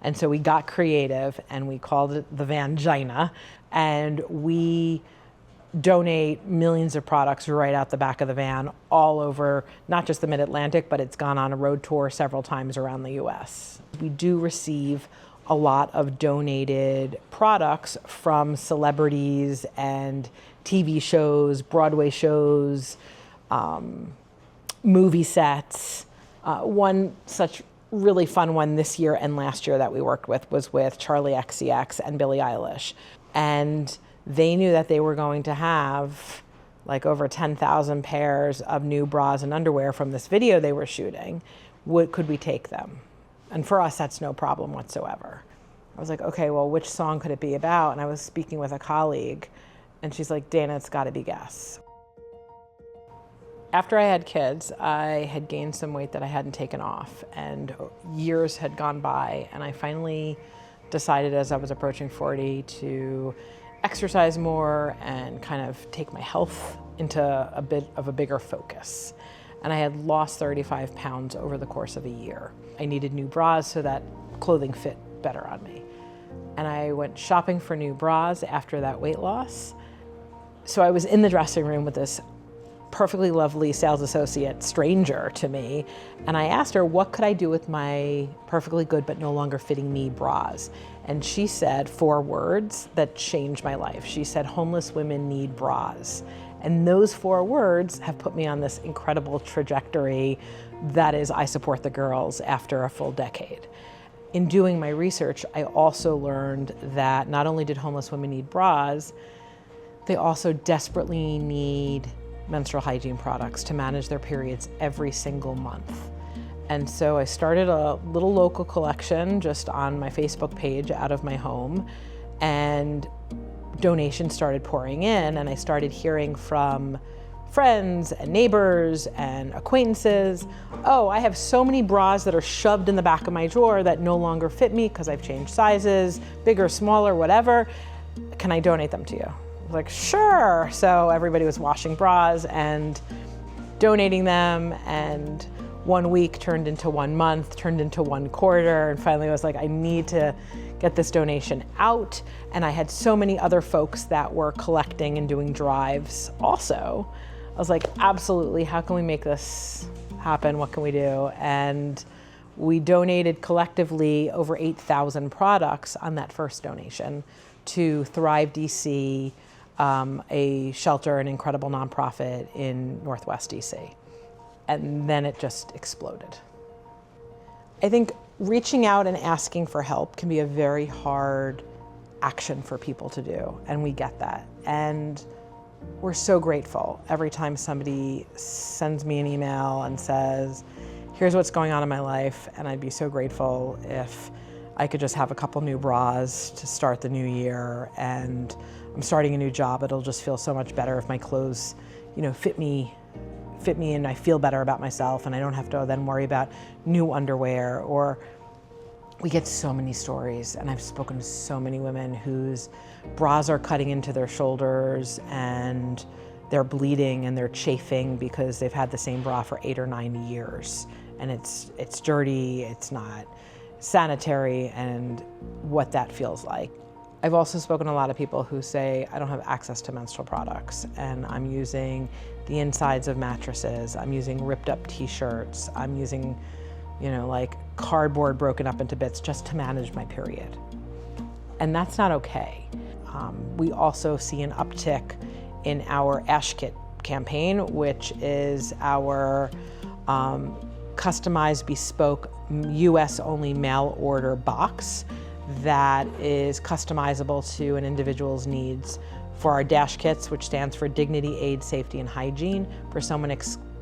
And so we got creative and we called it the Vangina, and we donate millions of products right out the back of the van all over, not just the Mid-Atlantic, but it's gone on a road tour several times around the US. We do receive a lot of donated products from celebrities and TV shows, Broadway shows, movie sets. One such really fun one this year and last year that we worked with was with Charli XCX and Billie Eilish. And they knew that they were going to have like over 10,000 pairs of new bras and underwear from this video they were shooting. Could we take them? And for us, that's no problem whatsoever. I was like, okay, well, which song could it be about? And I was speaking with a colleague, and she's like, Dana, it's gotta be Guess. After I had kids, I had gained some weight that I hadn't taken off, and years had gone by, and I finally decided as I was approaching 40 to exercise more and kind of take my health into a bit of a bigger focus. And I had lost 35 pounds over the course of a year. I needed new bras so that clothing fit better on me. And I went shopping for new bras after that weight loss. So I was in the dressing room with this perfectly lovely sales associate, stranger to me, and I asked her, what could I do with my perfectly good but no longer fitting me bras? And she said 4 words that changed my life. She said, homeless women need bras. And those 4 words have put me on this incredible trajectory that is, I support the girls after a full decade. In doing my research, I also learned that not only did homeless women need bras, they also desperately need menstrual hygiene products to manage their periods every single month. And so I started a little local collection just on my Facebook page out of my home, and donations started pouring in, and I started hearing from friends and neighbors and acquaintances, oh, I have so many bras that are shoved in the back of my drawer that no longer fit me because I've changed sizes, bigger, smaller, whatever. Can I donate them to you? I was like, sure. So everybody was washing bras and donating them, and 1 week turned into 1 month, turned into 1 quarter, and finally I was like, I need to get this donation out. And I had so many other folks that were collecting and doing drives also. I was like, absolutely, how can we make this happen? What can we do? And we donated collectively over 8,000 products on that first donation to Thrive DC, a shelter, an incredible nonprofit in Northwest DC. And then it just exploded. I think reaching out and asking for help can be a very hard action for people to do, and we get that. And we're so grateful every time somebody sends me an email and says, here's what's going on in my life, and I'd be so grateful if I could just have a couple new bras to start the new year, and I'm starting a new job. It'll just feel so much better if my clothes, fit me and I feel better about myself, and I don't have to then worry about new underwear. Or we get so many stories, and I've spoken to so many women whose bras are cutting into their shoulders and they're bleeding and they're chafing because they've had the same bra for 8 or 9 years, and it's dirty, it's not sanitary, and what that feels like. I've also spoken to a lot of people who say, I don't have access to menstrual products, and I'm using the insides of mattresses, I'm using ripped up t-shirts, I'm using, like cardboard broken up into bits just to manage my period. And that's not okay. We also see an uptick in our Ash Kit campaign, which is our customized, bespoke, US only mail order box that is customizable to an individual's needs for our Dash Kits, which stands for Dignity, Aid, Safety, and Hygiene. For someone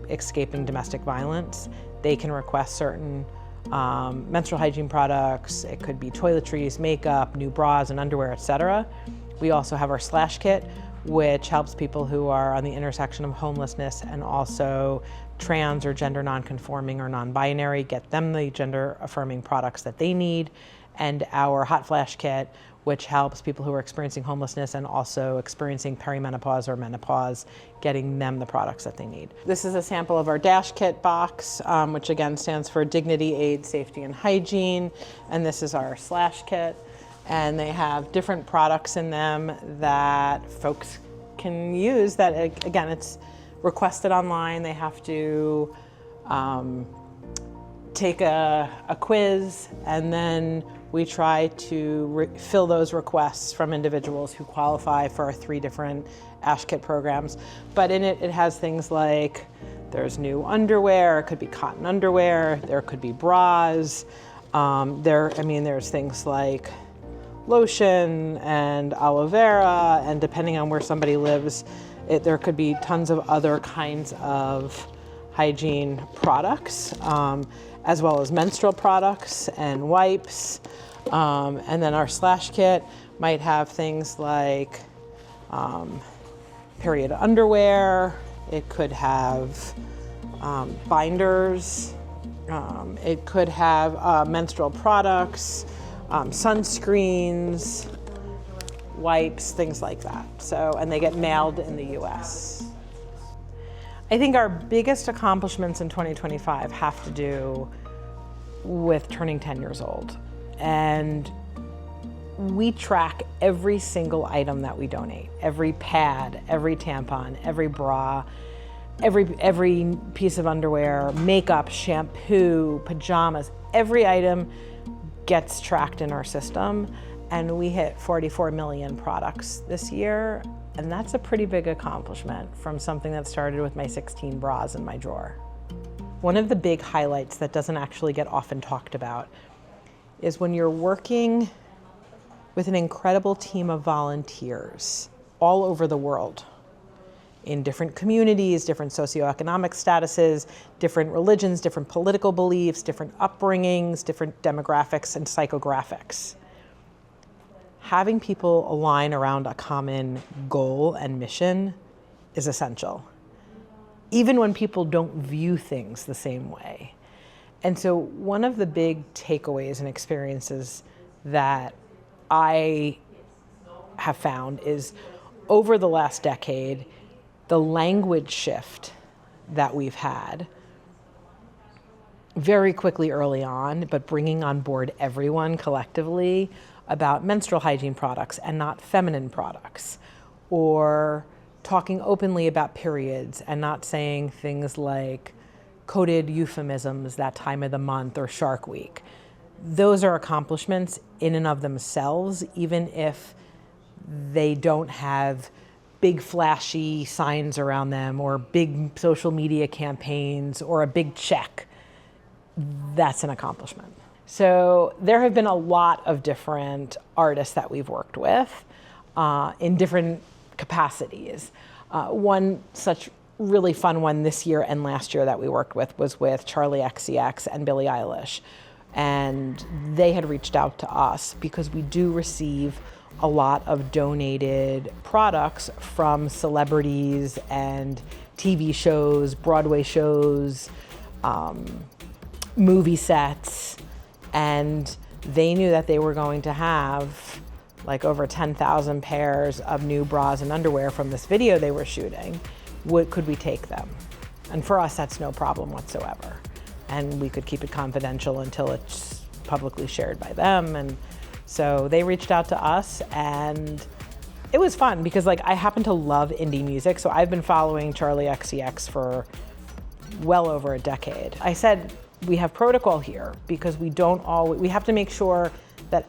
escaping domestic violence, they can request certain menstrual hygiene products. It could be toiletries, makeup, new bras and underwear, etc. We also have our Slash Kit, which helps people who are on the intersection of homelessness and also trans or gender non-conforming or non-binary, get them the gender-affirming products that they need. And our Hot Flash Kit, which helps people who are experiencing homelessness and also experiencing perimenopause or menopause, getting them the products that they need. This is a sample of our Dash Kit box, which again stands for Dignity, Aid, Safety, and Hygiene. And this is our Slash Kit. And they have different products in them that folks can use that, again, it's requested online. They have to take a quiz, and then we try to fill those requests from individuals who qualify for our 3 different Ash Kit programs. But in it, it has things like there's new underwear, it could be cotton underwear, there could be bras. There's things like lotion and aloe vera, and depending on where somebody lives, there could be tons of other kinds of hygiene products, as well as menstrual products and wipes. And then our Slash Kit might have things like period underwear. It could have binders. It could have menstrual products, sunscreens, wipes, things like that. And they get mailed in the US. I think our biggest accomplishments in 2025 have to do with turning 10 years old. And we track every single item that we donate, every pad, every tampon, every bra, every piece of underwear, makeup, shampoo, pajamas, every item gets tracked in our system. And we hit 44 million products this year. And that's a pretty big accomplishment from something that started with my 16 bras in my drawer. One of the big highlights that doesn't actually get often talked about is when you're working with an incredible team of volunteers all over the world, in different communities, different socioeconomic statuses, different religions, different political beliefs, different upbringings, different demographics and psychographics. Having people align around a common goal and mission is essential, even when people don't view things the same way. And so one of the big takeaways and experiences that I have found is over the last decade, the language shift that we've had very quickly early on, but bringing on board everyone collectively about menstrual hygiene products and not feminine products, or talking openly about periods and not saying things like coded euphemisms that time of the month or Shark Week. Those are accomplishments in and of themselves, even if they don't have big flashy signs around them or big social media campaigns or a big check. That's an accomplishment. So there have been a lot of different artists that we've worked with in different capacities. One such really fun one this year and last year that we worked with was with Charli XCX and Billie Eilish. And they had reached out to us because we do receive a lot of donated products from celebrities and TV shows, Broadway shows, movie sets. And they knew that they were going to have like over 10,000 pairs of new bras and underwear from this video they were shooting. Could we take them? And for us, that's no problem whatsoever. And we could keep it confidential until it's publicly shared by them. And so they reached out to us, and it was fun because I happen to love indie music. So I've been following Charli XCX for well over a decade. I said, we have protocol here because we have to make sure that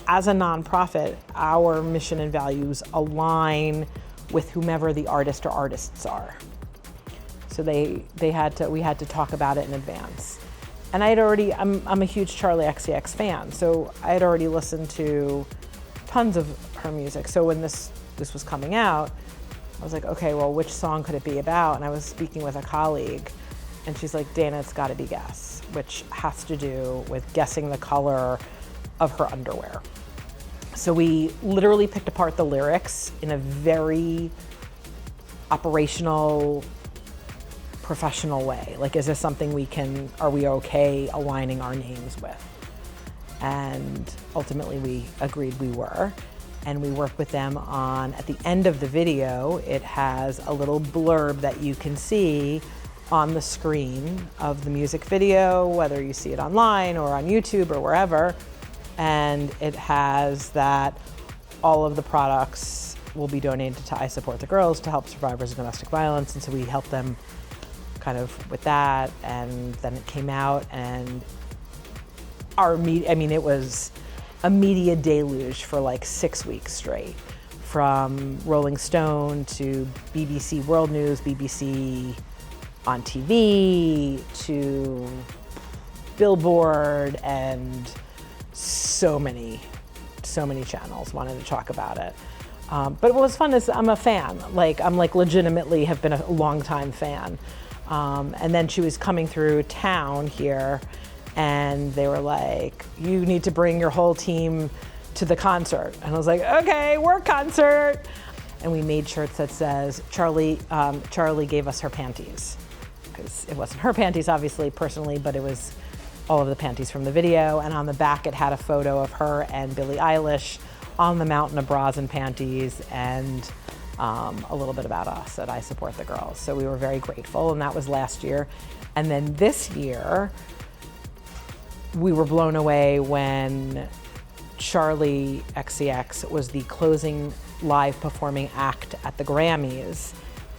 as a nonprofit, our mission and values align with whomever the artist or artists are. So we had to talk about it in advance. And I'm a huge Charli XCX fan, so I had already listened to tons of her music. So when this was coming out, I was like, okay, well, which song could it be about? And I was speaking with a colleague, and she's like, Dana, it's gotta be Guess, which has to do with guessing the color of her underwear. So we literally picked apart the lyrics in a very operational, professional way. Is this something are we okay aligning our names with? and ultimately we agreed we were. And we worked with them on, at the end of the video, it has a little blurb that you can see on the screen of the music video, whether you see it online or on YouTube or wherever. And it has that all of the products will be donated to I Support the Girls to help survivors of domestic violence. And so we helped them kind of with that. And then it came out, and it was a media deluge for like 6 weeks straight, from Rolling Stone to BBC World News, BBC on TV, to Billboard, and so many channels wanted to talk about it. But what was fun is I'm a fan. I'm legitimately have been a longtime fan. And then she was coming through town here, and they were like, you need to bring your whole team to the concert. And I was like, okay, work concert. And we made shirts that says, Charli gave us her panties. Because it wasn't her panties, obviously, personally, but it was all of the panties from the video. And on the back, it had a photo of her and Billie Eilish on the mountain of bras and panties, and a little bit about us at I Support the Girls. So we were very grateful, and that was last year. And then this year, we were blown away when Charli XCX was the closing live performing act at the Grammys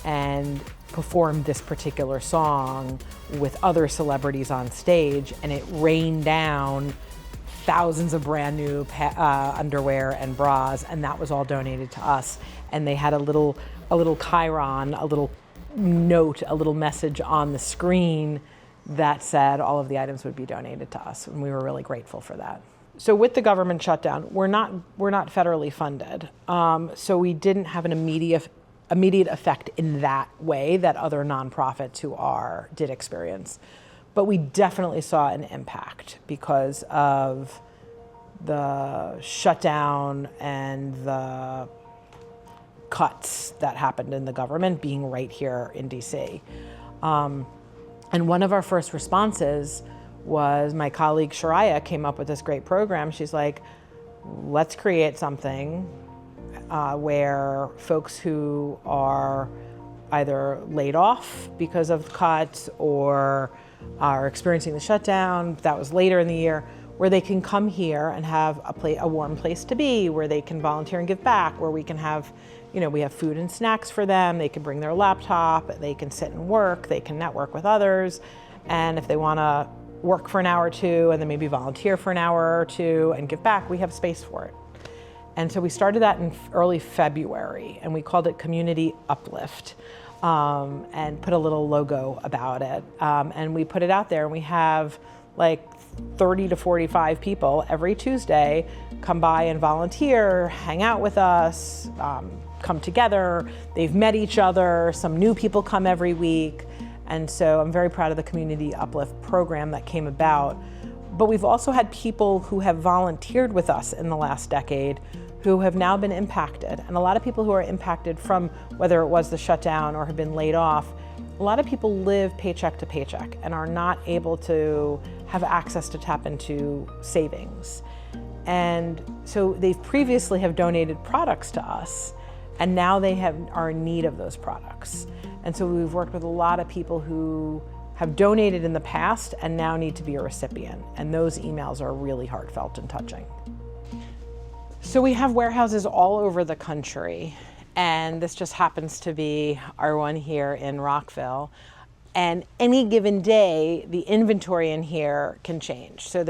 and performed this particular song with other celebrities on stage, and it rained down thousands of brand new underwear and bras, and that was all donated to us. And they had a little chyron, a little note, a little message on the screen that said all of the items would be donated to us, and we were really grateful for that. So with the government shutdown, we're not federally funded, so we didn't have an immediate effect in that way that other nonprofits who did experience. But we definitely saw an impact because of the shutdown and the cuts that happened in the government being right here in DC. And one of our first responses was my colleague Shariah came up with this great program. She's like, let's create something where folks who are either laid off because of cuts or are experiencing the shutdown, that was later in the year, where they can come here and have a warm place to be, where they can volunteer and give back, where we can have, we have food and snacks for them, they can bring their laptop, they can sit and work, they can network with others, and if they want to work for an hour or two and then maybe volunteer for an hour or two and give back, we have space for it. And so we started that in early February, and we called it Community Uplift, and put a little logo about it. And we put it out there, and we have like 30 to 45 people every Tuesday come by and volunteer, hang out with us, come together. They've met each other. Some new people come every week. And so I'm very proud of the Community Uplift program that came about. But we've also had people who have volunteered with us in the last decade who have now been impacted. And a lot of people who are impacted from whether it was the shutdown or have been laid off, a lot of people live paycheck to paycheck and are not able to have access to tap into savings. And so they've previously have donated products to us, and now they are in need of those products. And so we've worked with a lot of people who have donated in the past and now need to be a recipient. And those emails are really heartfelt and touching. So we have warehouses all over the country, and this just happens to be our one here in Rockville. And any given day, the inventory in here can change. So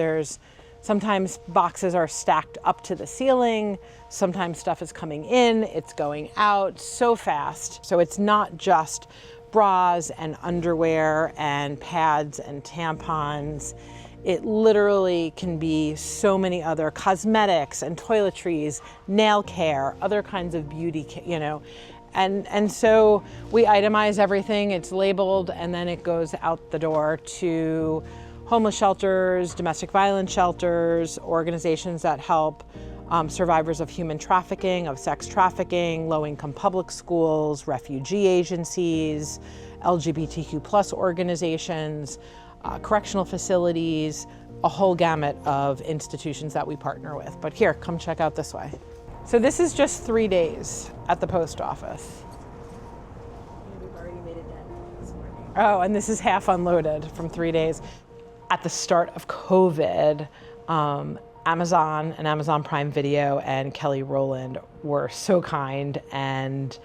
sometimes boxes are stacked up to the ceiling, sometimes stuff is coming in, it's going out so fast. So it's not just bras and underwear and pads and tampons. It literally can be so many other cosmetics and toiletries, nail care, other kinds of beauty, And so we itemize everything, it's labeled, and then it goes out the door to homeless shelters, domestic violence shelters, organizations that help survivors of human trafficking, of sex trafficking, low-income public schools, refugee agencies, LGBTQ+ organizations, correctional facilities, a whole gamut of institutions that we partner with. But here, come check out this way. So this is just 3 days at the post office. We've already made it down this morning. Oh, and this is half unloaded from 3 days. At the start of COVID, Amazon and Amazon Prime Video and Kelly Rowland were so kind and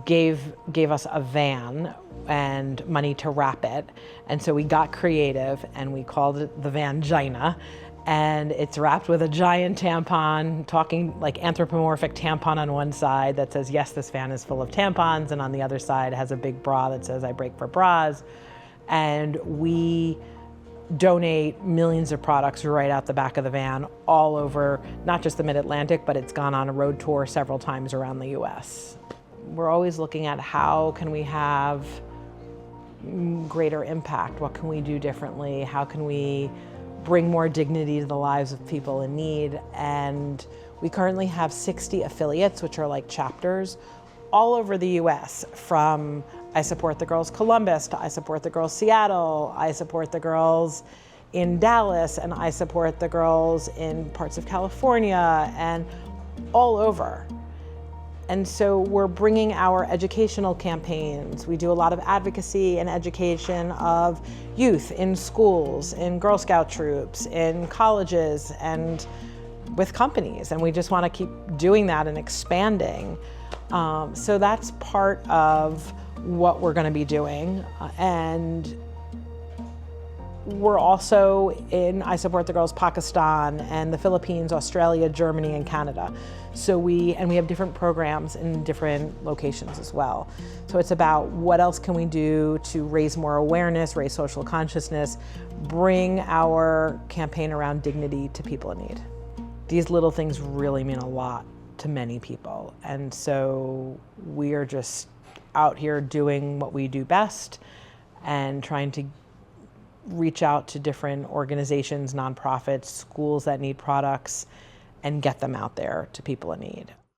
gave us a van and money to wrap it. And so we got creative and we called it the Vangina. And it's wrapped with a giant tampon, talking like anthropomorphic tampon on one side that says, yes, this van is full of tampons. And on the other side has a big bra that says, I break for bras. And we donate millions of products right out the back of the van all over, not just the Mid-Atlantic, but it's gone on a road tour several times around the US. We're always looking at how can we have greater impact? What can we do differently? How can we bring more dignity to the lives of people in need? And we currently have 60 affiliates, which are like chapters, all over the US, from I Support the Girls Columbus to I Support the Girls Seattle, I Support the Girls in Dallas, and I Support the Girls in parts of California and all over. And so we're bringing our educational campaigns. We do a lot of advocacy and education of youth in schools, in Girl Scout troops, in colleges, and with companies. And we just want to keep doing that and expanding. So that's part of what we're going to be doing. And we're also in I Support the Girls Pakistan and the Philippines, Australia, Germany, and Canada. So we have different programs in different locations as well. So it's about what else can we do to raise more awareness, raise social consciousness, bring our campaign around dignity to people in need. These little things really mean a lot to many people. And so we are just out here doing what we do best and trying to reach out to different organizations, nonprofits, schools that need products, and get them out there to people in need.